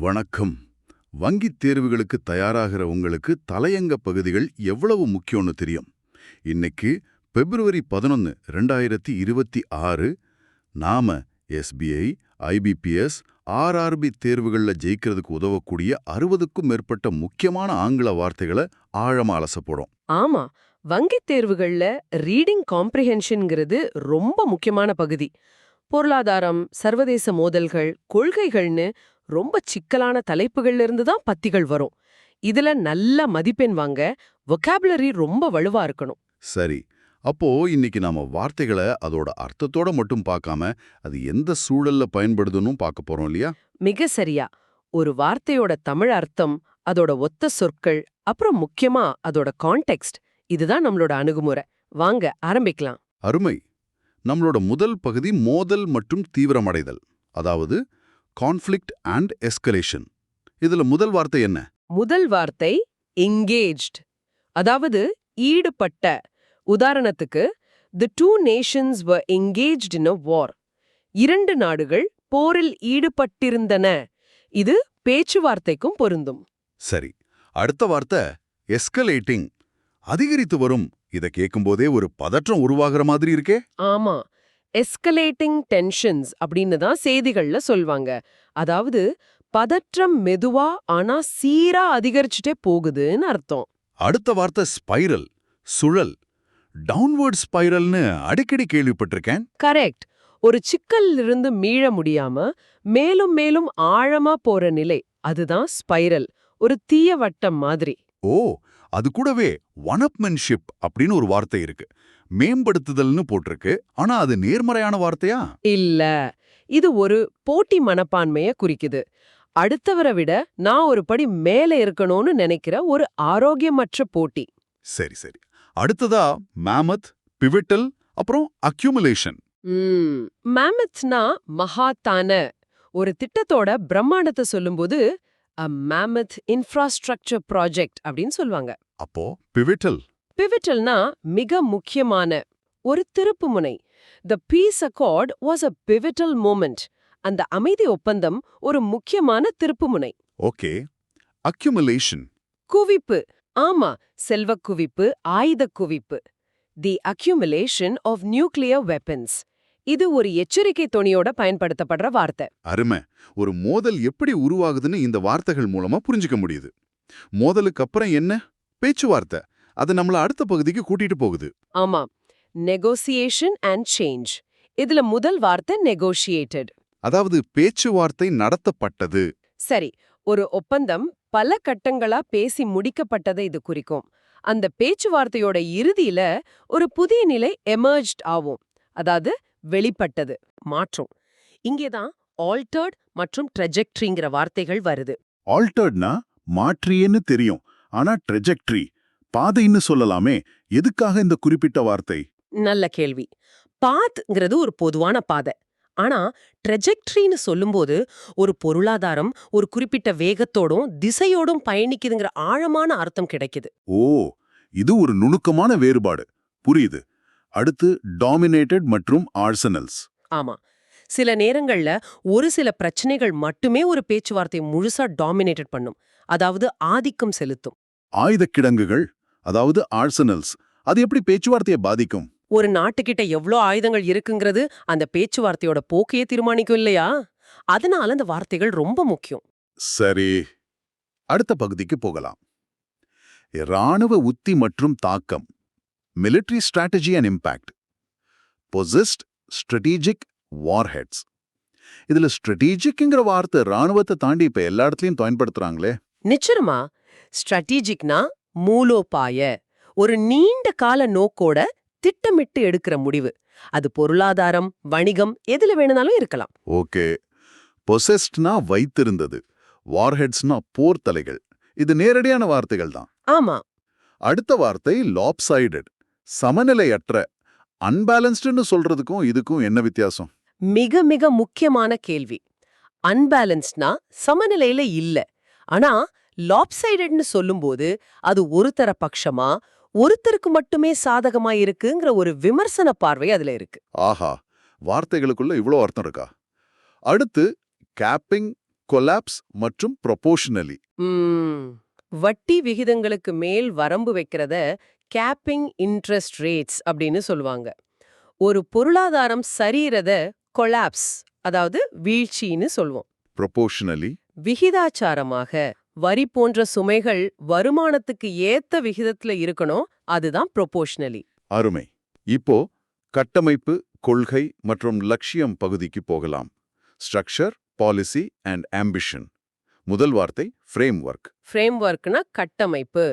வணக்கம். வங்கித் தேர்வுகளுக்கு தயாராகிற உங்களுக்கு தலையங்க பகுதிகள் எவ்வளவு முக்கியம்னு தெரியும். இன்னைக்கு பிப்ரவரி 11, 2026 நாம எஸ்பிஐ, ஐபிபிஎஸ், ஆர்ஆர்பி தேர்வுகளில் ஜெயிக்கிறதுக்கு உதவக்கூடிய 60க்கும் மேற்பட்ட முக்கியமான ஆங்கில வார்த்தைகளை ஆழமா அலசப் போறோம். ஆமா, வங்கித் தேர்வுகள்ல ரீடிங் காம்ப்ரிஹென்ஷன்ங்கிறது ரொம்ப முக்கியமான பகுதி. பொருளாதாரம், சர்வதேச மோதல்கள், கொள்கைகள்னு ரொம்ப சிக்கலான தலைப்புகள்ல இருந்து தான் பத்திகள் வரும். இதுல நல்ல மதிப்பெண் வாங்க வொக்காபுலரி ரொம்ப வலுவா இருக்கணும். சரி, அப்போ இன்னைக்கு நாம வார்த்தைகளை அதோட அர்த்தத்தோட மட்டும் பார்க்காம அது எந்த சூழல்ல பயன்படுதுன்னு பார்க்க போறோம் இல்லையா? மிக சரியா. ஒரு வார்த்தையோட தமிழ் அர்த்தம், அதோட ஒத்த சொற்கள், அப்புறம் முக்கியமா அதோட கான்டெக்ஸ்ட், இதுதான் நம்மளோட அணுகுமுறை. வாங்க ஆரம்பிக்கலாம். அருமை. நம்மளோட முதல் பகுதி மோதல் மற்றும் தீவிரமடைதல், அதாவது கான்ஃப்ளிக்ட் அண்ட் எஸ்கலேஷன். இதுல முதல் வார்த்தை என்ன? முதல் வார்த்தை engaged, அதாவது ஈடுபட்ட. உதாரணத்துக்கு, the two nations were engaged in a war. இரண்டு நாடுகள் போரில் ஈடுபட்டிருந்தன. இது பேச்சுவார்த்தைக்கும் பொருந்தும். சரி, அடுத்த வார்த்தை எஸ்கலேட்டிங், அதிகரித்து வரும். இத கேட்கும்போதே ஒரு பதற்றம் உருவாகிற மாதிரி இருக்கே. ஆமா, எஸ்கலேட்டிங் டென்ஷன்ஸ் அப்படின்னு தான் செய்திகள்ல சொல்வாங்க. அதாவது பதற்றம் மெதுவா ஆனா சீரா அதிகரிச்சுட்டே போகுதுன்னு அர்த்தம். அடுத்த வார்த்தை ஸ்பைரல், சுழல். டவுன்வர்ட் ஸ்பைரல்னு அடிக்கடி கேள்விப்பட்டிருக்கேன். கரெக்ட். ஒரு சிக்கல்ல இருந்து மீள முடியாம மேலும் மேலும் ஆழமா போற நிலை, அதுதான் ஸ்பைரல். ஒரு தீய வட்டம் மாதிரி. ஓ, அது கூடவே ஒன்அப்மென்ஷிப் அப்படின்னு ஒரு வார்த்தை இருக்கு. மேம்படுத்துதல்னு போட்டிருக்கு. ஆனா அது நேர்மறையான வார்த்தையா? இல்ல, இது ஒரு போட்டி மனப்பான்மைய குறிக்குது. அடுத்தவரை விட நான் ஒரு படி மேல இருக்கணும்னு நினைக்கிற ஒரு ஆரோக்கியமற்ற போட்டி. சரி சரி. அடுத்ததா மேமத், பிவிட்டல், அப்புறம் அக்யூமுலேஷன். மேமத்னா மகாத்தான. ஒரு திட்டத்தோட பிரம்மாண்டத்தை சொல்லும்போது a mammoth infrastructure project அப்படின்னு சொல்லுவாங்க. அப்போ பிவிட்டல்? பிவிட்டல்னா மிக முக்கியமான ஒரு திருப்புமுனை. The peace accord was a pivotal moment. அந்த அமைதி ஒப்பந்தம் ஒரு முக்கியமான திருப்புமுனை. ஓகே. அக்யூமுலேஷன்? குவிப்பு. ஆமா, செல்வக் குவிப்பு, ஆயுதக் குவிப்பு. தி அக்யூமுலேஷன் ஆஃப் நியூக்ளியர் வெப்பன்ஸ். இது ஒரு எச்சரிக்கை தொனியோட பயன்படுத்தப்படுற வார்த்தை. அருமை. ஒரு மோதல் எப்படி உருவாகுதுன்னு இந்த வார்த்தைகள் மூலமா புரிஞ்சுக்க முடியுது. மோதலுக்கு அப்புறம் என்ன? பேச்சுவார்த்தை. அது நம்மள அடுத்த பகுதிக்கு கூட்டிட்டு போகுது. ஆமா, நெகோசியேஷன் அண்ட் சேஞ்ச். இதுல முதல் வார்த்தை நெகோஷியேட்டட். அதாவது பேச்சுவார்த்தை நடத்தப்பட்டது. சரி, ஒரு ஒப்பந்தம் பல கட்டங்களா பேசி முடிக்கப்பட்டதை இது குறிக்கும். அந்த பேச்சுவார்த்தையோட இறுதியில ஒரு புதிய நிலை எமர்ஜ்ட் ஆகும். அதாவது வெளிப்பட்டது, மாற்றம். இங்கேதான் ஆல்டர்ட் மற்றும் ட்ரெஜெக்டரிங்கிற வார்த்தைகள் வருது. ஆல்டர்ட்னா மாற்றியேன்னு தெரியும். ஆனா ட்ரெஜெக்டரி, பாதைன்னு சொல்லலாமே. எதுக்காக இந்த குறிப்பிட்ட வார்த்தை? நல்ல கேள்வி. பாத்ங்கிறது ஒரு பொதுவான பாதை. ஆனா ட்ரெஜெக்டரின்னு சொல்லும்போது ஒரு பொருளாதாரம் ஒரு குறிப்பிட்ட வேகத்தோடும் திசையோடும் பயணிக்குதுங்கிற ஆழமான அர்த்தம் கிடைக்குது. ஓ, இது ஒரு நுணுக்கமான வேறுபாடு. புரியுது. அடுத்து டாமினேட்டட் மற்றும் ஆர்சனல்ஸ். ஆமா, சில நேரங்கள்ல ஒரு சில பிரச்சனைகள் மட்டுமே ஒரு பேச்சுவார்த்தை முழுசா டாமினேட்டட் பண்ணும். அதாவது ஆதிக்கம் செலுத்தும். ஆயுதக் கிடங்குகள், அதாவது ஆர்சனல்ஸ், அது எப்படி பேச்சுவார்த்தையை பாதிக்கும்? ஒரு நாட்டுக்கிட்ட எவ்வளோ ஆயுதங்கள் இருக்குங்கிறது அந்த பேச்சுவார்த்தையோட போக்கையே தீர்மானிக்கும் இல்லையா? அதனால அந்த வார்த்தைகள் ரொம்ப முக்கியம். சரி, அடுத்த பகுதிக்கு போகலாம். இராணுவ உத்தி மற்றும் தாக்கம், military strategy and impact. Poised strategic warheads. இதுல ஸ்ட்ராட்டஜிக்ங்கிற வார்த்தை ராணுவத்தை தாண்டி இப்ப எல்லா இடத்துலயும் பயன்படுத்துறாங்களே. நிச்சயமா, ஸ்ட்ராட்டஜிக்னா மூலோபாய, ஒரு நீண்ட கால நோக்கோட திட்டமிட்டு எடுக்கிற முடிவு. அது பொருளாதாரம், வணிகம், எதுல வேணும்னாலும் இருக்கலாம். ஓகே. பொசெஸ்ட்னா வைத்திருந்தது, வார்ஹெட்ஸ்னா போர் தலைகள். இது நேரடியான வார்த்தைகள் தான். ஆமா. அடுத்த வார்த்தை லாப்சைடட், சமநிலையற்ற. அன்பேலன்ஸ்டுன்னு சொல்றதுக்கும் இதுக்கும் என்ன வித்தியாசம்? மிக மிக முக்கியமான கேள்வி. அன்பேலன்ஸ்னா சமநிலையில இல்ல. ஆனா லாப்சைடட்னு சொல்லும்போது அது ஒரு தர பட்சமா, ஒருத்தருக்கு மட்டுமே சாதகமா இருக்குங்கிற ஒரு விமர்சன பார்வை அதுல இருக்கு. ஆஹா, வார்த்தைகளுக்குள்ள இவ்வளோ அர்த்தம் இருக்கா? அடுத்து கேப்பிங், கொலாப்ஸ் மற்றும் ப்ரொபோஷனலி. வட்டி விகிதங்களுக்கு மேல் வரம்பு வைக்கிறத கேப்பிங் இன்ட்ரெஸ்ட் ரேட்ஸ் அப்படின்னு சொல்லுவாங்க. ஒரு பொருளாதாரம் சரியறத கொலாப்ஸ், அதாவது வீழ்ச்சின்னு சொல்லுவோம். ப்ரொபோஷனலி விகிதாச்சாரமாக வரி போன்ற சுமைகள் வருமானத்துக்கு ஏத்த விகிதத்துல இருக்கணும், அதுதான் ப்ரொபோஷனலி. அருமை. இப்போ கட்டமைப்பு, கொள்கை மற்றும் லட்சியம் பகுதிக்கு போகலாம். Structure, policy and ambition. முதல் வார்த்தை ஃப்ரேம்வொர்க். ஃப்ரேம்வொர்க்னா கட்டமைப்பு,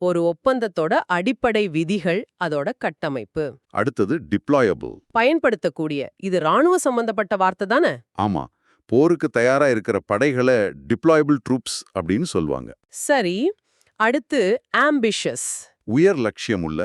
ஒரு ஒப்பந்தத்தோட அடிப்படை விதிகள், அதோட கட்டமைப்பு. அடுத்தது டிப்ளாயபிள். பயன்படுத்தக்கூடிய, இது ராணுவ சம்பந்தப்பட்ட வார்த்தை தானே? ஆமா, போருக்கு தயாரா இருக்கிற படைகளை டிப்ளாயபிள் ட்ரூப்ஸ் அப்படின்னு சொல்லுவாங்க. சரி, அடுத்து ஆம்பிஷஸ். உயர் லட்சியம் உள்ள.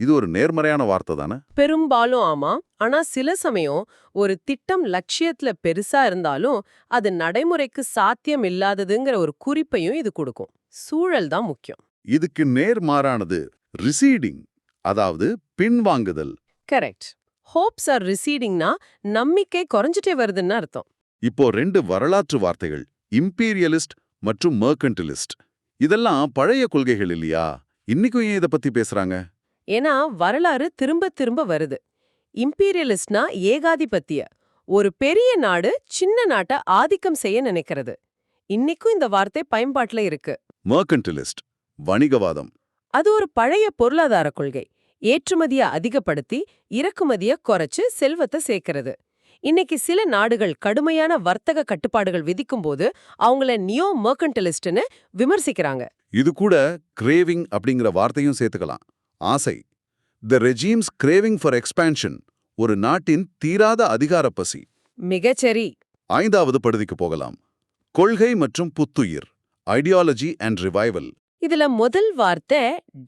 இது ஒரு நேர்மறையான வார்த்தை தானே? பெரும்பாலும் ஆமா. ஆனா சில சமயம் ஒரு திட்டம் லட்சியத்துல பெருசா இருந்தாலும் அது நடைமுறைக்கு சாத்தியம் இல்லாததுங்கிற ஒரு குறிப்பையும் இது கொடுக்கும். சூழல் தான் முக்கியம். இதுக்கு நேர்மாறானது ரிசீடிங், அதாவது பின்வாங்குதல். கரெக்ட். ஹோப்ஸ் ஆர் ரிசீடிங்னா நம்பிக்கை குறைஞ்சிட்டே வருதுன்னு அர்த்தம். இப்போ 2 வரலாற்று வார்த்தைகள், இம்பீரியலிஸ்ட் மற்றும் மெர்கன்டிலிஸ்ட். இதெல்லாம் பழைய கொள்கைகள் இல்லையா? இன்னைக்கும் ஏன் இதை பத்தி பேசுறாங்க? ஏன்னா வரலாறு திரும்ப திரும்ப வருது. இம்பீரியலிஸ்ட்னா ஏகாதிபத்திய, ஒரு பெரிய நாடு சின்ன நாட்டை ஆதிக்கம் செய்ய நினைக்கிறது. இன்னைக்கும் இந்த வார்த்தை பயன்பாட்டுல இருக்கு. மெர்கன்டிலிஸ்ட் வணிகவாதம். அது ஒரு பழைய பொருளாதார கொள்கை. ஏற்றுமதியை அதிகப்படுத்தி இறக்குமதியை குறைச்சு செல்வத்தை சேர்க்கிறது. இன்னைக்கு சில நாடுகள் கடுமையான வர்த்தக கட்டுப்பாடுகள் விதிக்கும் போது அவங்கள நியோ மெர்கன்டிலிஸ்ட்னு விமர்சிக்கிறாங்க. இது கூட கிரேவிங் அப்படிங்கிற வார்த்தையும் சேர்த்துக்கலாம். ஆசை. தி ரெஜீம்ஸ் கிரேவிங் ஃபார் எக்ஸ்பான்ஷன், ஒரு நாட்டின் தீராத அதிகார பசி. மிகச்சரி. 5வது பகுதிக்கு போகலாம். கொள்கை மற்றும் புத்துயிர், ஐடியாலஜி அண்ட் ரிவைவல். இதுல முதல் வார்த்தை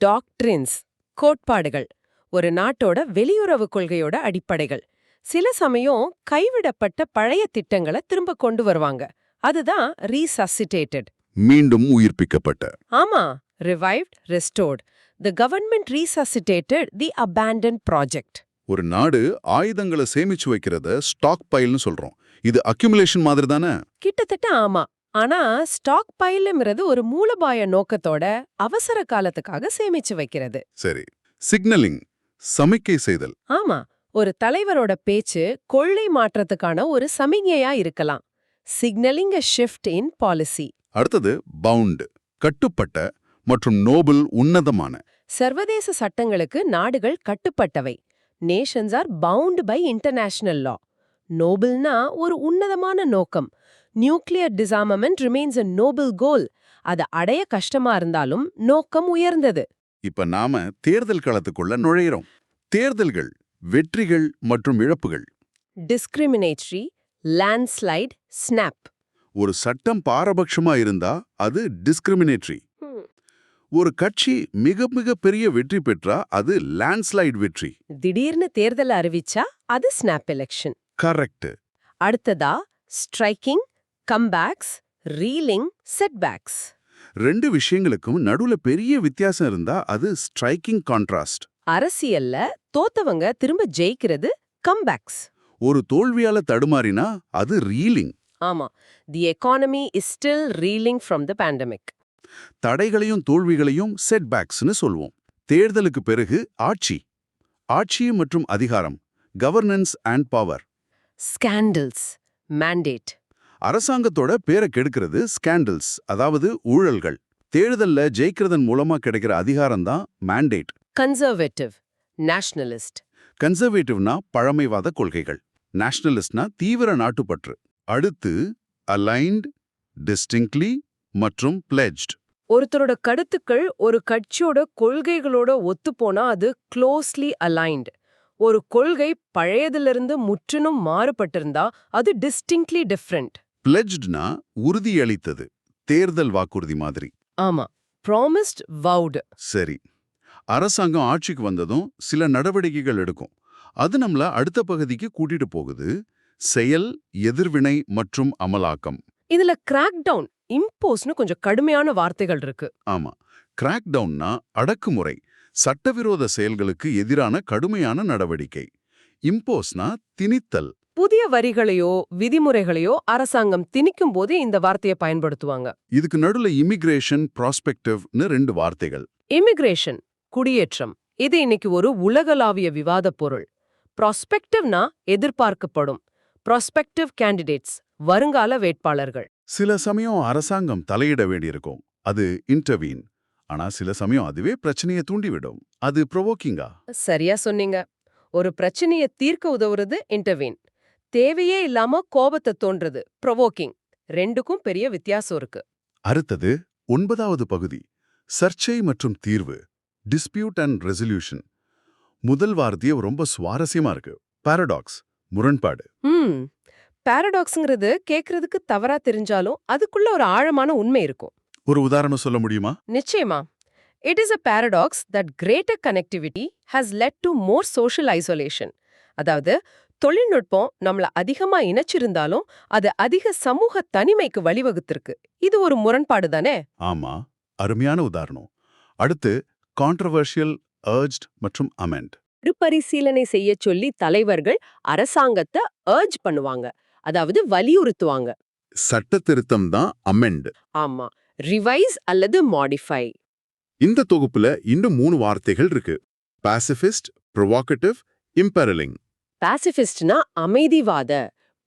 டாக்ட்ரின்ஸ், கோட்பாடுகள், ஒரு நாட்டோட வெளியுறவு கொள்கையோட அடிப்படைகள். சில சமயம் கைவிடப்பட்ட பழைய திட்டங்களை திரும்ப கொண்டு வருவாங்க. அதுதான் ரீசசிட்டேட்டட். மீண்டும் உயிர்ப்பிக்கப்பட்ட. ஆமா, revived, restored. The government resuscitated the abandoned project. ஒரு நாடு ஆயுதங்களை சேமிச்சு வைக்கிறத ஸ்டாக் பைல்னு சொல்றோம். இது அக்யூமுலேஷன் மாதிரி தானே? கிட்டத்தட்ட ஆமா. ஆனா ஸ்டாக் பைல்ங்கிறது ஒரு மூலபாய நோக்கத்தோட அவசர காலத்துக்காக சேமிச்சு வைக்கிறது. சரி. சிக்னலிங், சமிக்கை செய்தல். ஆமா, ஒரு தலைவரோட பேச்சு கொள்கை மாற்றத்துக்கான ஒரு சமிக்ஞையா இருக்கலாம். Signalling a shift in policy. அடுத்தது பவுண்ட், கட்டுப்பட்ட மற்றும் நோபல், உன்னதமான. சர்வதேச சட்டங்களுக்கு நாடுகள் கட்டுப்பட்டவை. Nations are bound by international law. நோபல்னா ஒரு உன்னதமான நோக்கம். Nuclear disarmament remains a noble goal. அது அடைய கஷ்டமா இருந்தாலும் நோக்கம் உயர்ந்தது. இப்ப நாம தேர்தல் களத்துக்குள்ள நுழையிறோம். தேர்தல்கள், வெற்றிகள் மற்றும் இழப்புகள். Discriminatory, landslide, snap. ஒரு சட்டம் பாரபட்சமா இருந்தா அது டிஸ்கிரிமினேட்டரி. ஒரு கட்சி மிக மிக பெரிய வெற்றி பெற்றா அது லேண்ட்ஸ்லைட் வெற்றி. திடீர்னு தேர்தல் அறிவிச்சா அது ஸ்னாப் எலெக்ஷன். கரெக்ட். அடுத்ததா ஸ்ட்ரைக்கிங், கம்பேக்ஸ், ரீலிங், செட்பேக்ஸ். 2 விஷயங்களுக்கும் நடுவுல பெரிய வித்தியாசம் இருந்தா அது ஸ்ட்ரைக்கிங் கான்ட்ராஸ்ட். அரசியல்ல தோத்தவங்க திரும்ப ஜெயிக்கிறது கம்பேக்ஸ். ஒரு தோல்வியால தடுமாறினா அது ரீலிங். ஆமா, the economy is still reeling from the pandemic. தடைகளையும் தோல்விகளையும் செட்பேக்ஸ்னு சொல்வோம். தேர்தலுக்கு பிறகு ஆட்சி மற்றும் அதிகாரம், governance and power. Scandals, mandate. அரசாங்கத்தோட பேரை கெடுக்கிறது ஸ்கேண்டல்ஸ், அதாவது ஊழல்கள். தேர்தல்ல ஜெயிக்கிறதன் மூலமா கிடைக்கிற அதிகாரம் தான் மேண்டேட். Conservative, nationalist. கன்சர்வேட்டிவ்னா பழமைவாத கொள்கைகள், நேஷனலிஸ்ட்னா தீவிர நாட்டுப்பற்று. அடுத்து அலைன்ட், டிஸ்டிங்க்ட்லி மற்றும் பிளெட்ஜ்ட். ஒருத்தரோட கருத்துக்கள் ஒரு கட்சியோட கொள்கைகளோட ஒத்துப்போனா அது க்ளோஸ்லி அலைன்ட். ஒரு கொள்கை பழையதிலிருந்து முற்றிலும் மாறுபட்டிருந்தா அது டிஸ்டிங்க்ட்லி டிஃப்ரெண்ட். பிளெட்ஜ்ட்னா உறுதியளித்தது, தேர்தல் வாக்குறுதி மாதிரி. ஆமா, ப்ராமிஸ்ட், வவுட். சரி. அரசாங்கம் ஆட்சிக்கு வந்ததும் சில நடவடிக்கைகள் எடுக்கும். அது நம்மள அடுத்த பகுதிக்கு கூட்டிட்டு போகுது. செயல், எதிர்வினை மற்றும் அமலாக்கம். இதுல கிராக் டவுன், இம்போஸ்னு கொஞ்சம் கடுமையான வார்த்தைகள் இருக்கு. ஆமா, கிராக் டவுன்னா அடக்குமுறை, சட்டவிரோத செயல்களுக்கு எதிரான கடுமையான நடவடிக்கை. இம்போஸ்னா திணித்தல், புதிய வரிகளையோ விதிமுறைகளையோ அரசாங்கம் திணிக்கும் போது இந்த வார்த்தையை பயன்படுத்துவாங்க. இதுக்கு நடுவுல இமிகிரேஷன், ப்ராஸ்பெக்டிவ்னு 2 வார்த்தைகள். இமிகிரேஷன், குடியேற்றம், இது இன்னைக்கு ஒரு உலகளாவிய விவாதப் பொருள். ப்ராஸ்பெக்டிவ்னா எதிர்பார்க்கப்படும், ப்ராஸ்பெக்டிவ் கேண்டிடேட்ஸ் வருங்கால வேட்பாளர்கள். சில சமயம் அரசாங்கம் தலையிட வேண்டியிருக்கும், அது இன்டர்வீன். ஆனா சில சமயம் அதுவே பிரச்சனையை தூண்டிவிடும், அது ப்ரொவோக்கிங்கா. சரியா சொன்னீங்க. ஒரு பிரச்சனைய தீர்க்க உதவுறது இன்டர்வீன், தேவையே இல்லாம கோபத்தை தோன்றது ப்ரொவோக்கிங். ரெண்டுக்கும் பெரிய வித்தியாசம் இருக்கு. அடுத்தது 9வது பகுதி, சர்ச்சை மற்றும் தீர்வு, டிஸ்பியூட் அண்ட் ரெசல்யூஷன். முதல் வார்த்தையே ரொம்ப சுவாரஸ்யமா இருக்கு. பாரடாக்ஸ், முரண்பாடு. பாரடாக்ஸ்ங்கிறது கேக்குறதுக்கு தவறா தெரிஞ்சாலும் அதுக்குள்ள ஒரு ஆழமான உண்மை இருக்கும். ஒரு உதாரணம் சொல்ல முடியுமா? நிச்சயமா. It is a paradox that greater connectivity has led to more social isolation. அதாவது தொழில்நுட்பம் நம்மள அதிகமா இணைச்சிருந்தாலும் அது அதிக சமூக தனிமைக்கு வழிவகுத்திருக்கு. இது ஒரு முரண்பாடு தானே? ஆமா, அருமையான உதாரணம். அடுத்து கான்ட்ரவர்ஷியல், அர்ஜ்ட் மற்றும் அமெண்ட். மறுபரிசீலனை செய்ய சொல்லி தலைவர்கள் அரசாங்கத்தை அர்ஜ் பண்ணுவாங்க, அதாவது வலியுறுத்துவாங்க. சட்ட திருத்தம் தான் அமெண்ட். ஆமா, ரிவைஸ் அல்லது மாடிஃபை. இந்த தொகுப்புல இன்னும் 3 வார்த்தைகள் இருக்கு. பாசிபிஸ்ட், ப்ரொவோகேட்டிவ், இம்பெரலிங். பாசிபிஸ்ட்னா அமைதிவாத,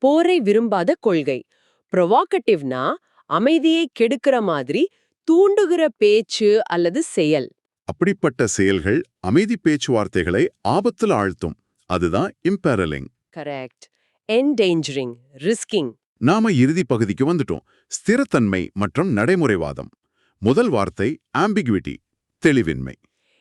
போரை விரும்பாத கொள்கை. ப்ரொவோகேட்டிவ்னா அமைதியை கெடுக்கிற மாதிரி தூண்டுகிற பேச்சு அல்லது செயல். அப்படிப்பட்ட செயல்கள் அமைதி பேச்சுவார்த்தைகளை ஆபத்தில் ஆழ்த்தும், அதுதான் இம்பெரலிங். கரெக்ட். Endangering, risking. நாம இறுதி பகுதிக்கு வந்துட்டோம். ஸ்திரத்தன்மை மற்றும் நடைமுறைவாதம். முதல் வார்த்தை ஆம்பிகுவிட்டி, தெளிவின்மை.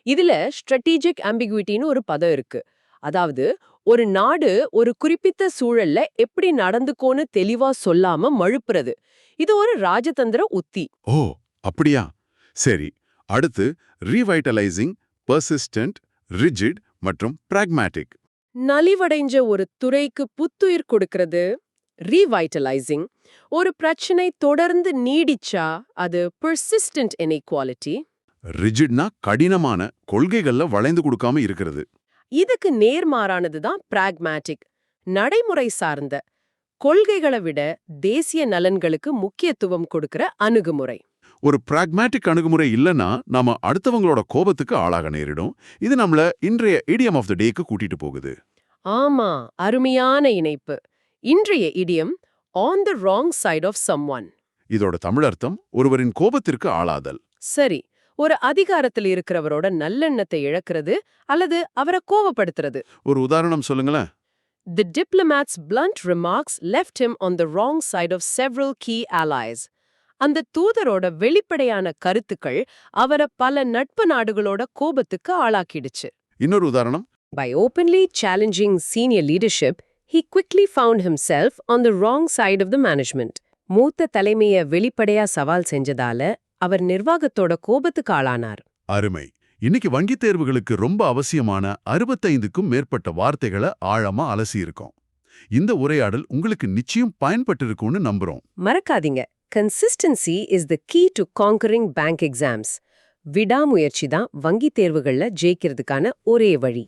இதுல ஸ்ட்ராட்டஜிக் ஆம்பிகுவிட்டின்னு ஒரு பதம் இருக்கு. அதாவது ஒரு நாடு ஒரு குறிப்பிட்ட சூழல்ல எப்படி நடந்துக்கோன்னு தெளிவா சொல்லாம மழுப்புறது. இது ஒரு ராஜதந்திர உத்தி. ஓ, அப்படியா? சரி. அடுத்து ரீவைட்டலைசிங், பர்சிஸ்டன்ட், ரிஜிட் மற்றும் பிராக்மேட்டிக். நலிவடைஞ்ச ஒரு துறைக்கு புத்துயிர் கொடுக்கிறது ரீவைட்டலைசிங். ஒரு பிரச்சனை தொடர்ந்து நீடிச்சா அது பெர்சிஸ்டன்ட் இன்இக்வாலிட்டி. ரிஜிட்னா கடினமான, கொள்கைகள்ல வளைந்து கொடுக்காம இருக்கிறது. இதுக்கு நேர்மாறானது தான் பிராக்மேட்டிக், நடைமுறை சார்ந்த, கொள்கைகளை விட தேசிய நலன்களுக்கு முக்கியத்துவம் கொடுக்கிற அணுகுமுறை. ஒரு பிராக்மேட்டிக் அணுகுமுறை இல்லைன்னா நாம அடுத்தவங்களோட கோபத்துக்கு ஆளாக நேரிடும். இது நம்மள இன்றைய இடியம் ஆஃப் த டேக்கு கூட்டிட்டு போகுது. ஆமா, அருமையான இணைப்பு. இன்றைய idiom on the wrong side of someone. இதோட தமிழர்த்தம் ஒருவரின் கோபத்திற்கு ஆளாதல். சரி, ஒரு அதிகாரத்தில் இருக்கிறவரோட நல்லெண்ணத்தை இழக்கிறது அல்லது அவரை கோபப்படுத்துறது. ஒரு உதாரணம் சொல்லுங்களேன். The diplomat's blunt remarks left him on the wrong side of several key allies. அந்த தூதரோட வெளிப்படையான கருத்துக்கள் அவரை பல நட்பு நாடுகளோட கோபத்துக்கு ஆளாக்கிடுச்சு. இன்னொரு உதாரணம். By openly challenging senior leadership, he quickly found himself on the wrong side of the management. மூத்த தலைமையை வெளிப்படையா சவால் செஞ்சதால அவர் நிர்வாகத்தோட கோபத்துக்கு ஆளானார். அருமை. இன்னைக்கு வங்கித் தேர்வுகளுக்கு ரொம்ப அவசியமான 65க்கும் மேற்பட்ட வார்த்தைகளை ஆழமா அலசி இருக்கோம். இந்த உரையாடல் உங்களுக்கு நிச்சயம் பயன்பட்டிருக்கும்னு நம்புறோம். மறக்காதீங்க, consistency is the key to conquering bank exams. விடாமுயற்சி தான் வங்கி தேர்வுகள்ல ஜெயிக்கிறதுக்கான ஒரே வழி.